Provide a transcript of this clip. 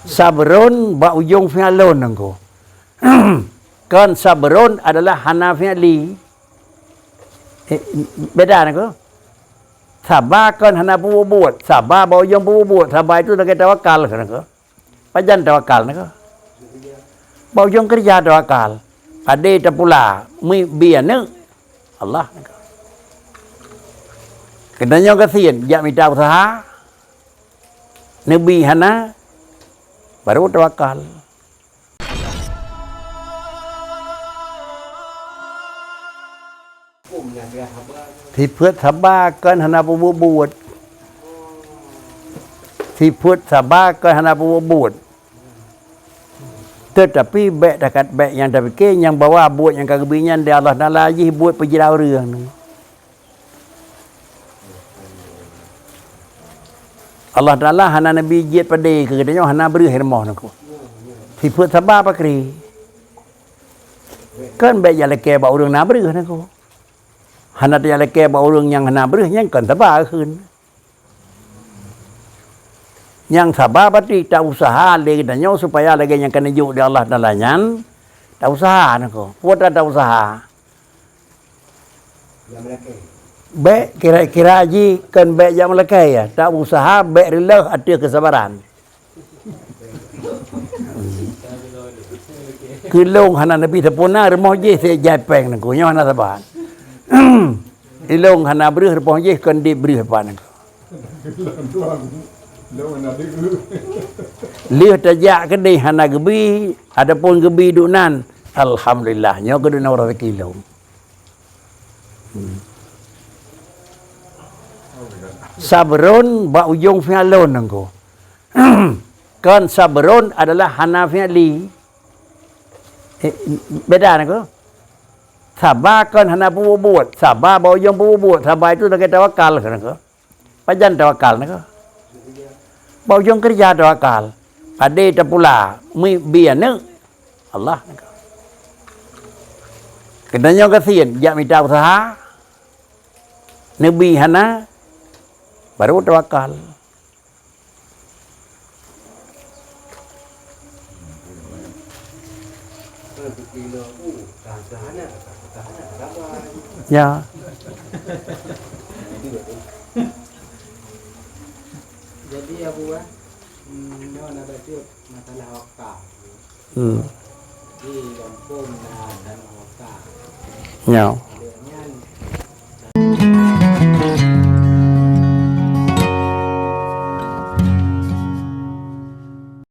Sabrun ba'uyung fi'alun nengko. Kan sabrun adalah hana fi'ali. Beda nengko. Sabar kan hana buat. Sabar ba'uyung buat. Sabar itu sebagai tawakal nengko. Pajan tawakal nengko. Ba'uyung kerja tawakal. Ada tak pula biar ne Allah nengko. Kenanya kasihan, jak minta usaha. Nabi hana baru tawakal. Thì phước sabar kan hana buat. Thì phước sabar kan hana buat. Tetapi baik dekat baik yang dah fikir yang bawa buat yang kegembiraan dari Allah Taala je buat pergi lau reung. Allah Taala hana nabi jiat pada ke katanya hana beri hermah nako. Thì phước sabar pakri. Kan baik yang leke ba urang na beri nako. Hana yang leke ba urang yang hana beri yang kan sabar keun. Yang sabar berarti tak usaha lagi dan supaya lagi yang kena juk di Allah Taala nyan tak usaha nako. Puat tak usaha. Baik kira-kira ji kan baik yang melekai ya. Tak usaha baik rela ada kesabaran. Kilong hana nabi terpuna remah je saya japeng nako nya hana sabar. Ilong hana beri remah je kan diberi apa nako. Lihat tajak kedai hana gebi, adapun gebi dunan, alhamdulillah nyo keduna orang kilo. Sabrun ba'uyung fi'alun nengko. Kan sabrun adalah hana fi'ali. Beda nengko. Sabar kan hana buat. Sabar ba'uyung buat. Sabar itu sebagai tawakal nengko. Pajan tawakal nengko. Ba'uyung kerja tawakal. Ada tak pula biar ne Allah nengko. Kenanya kasihan, jak minta usaha. Nabi hana baru tawakal. Ya. Jadi ya buah, ini ada tu masalah wakaf. Di kampung dan wakaf. Ya. Ada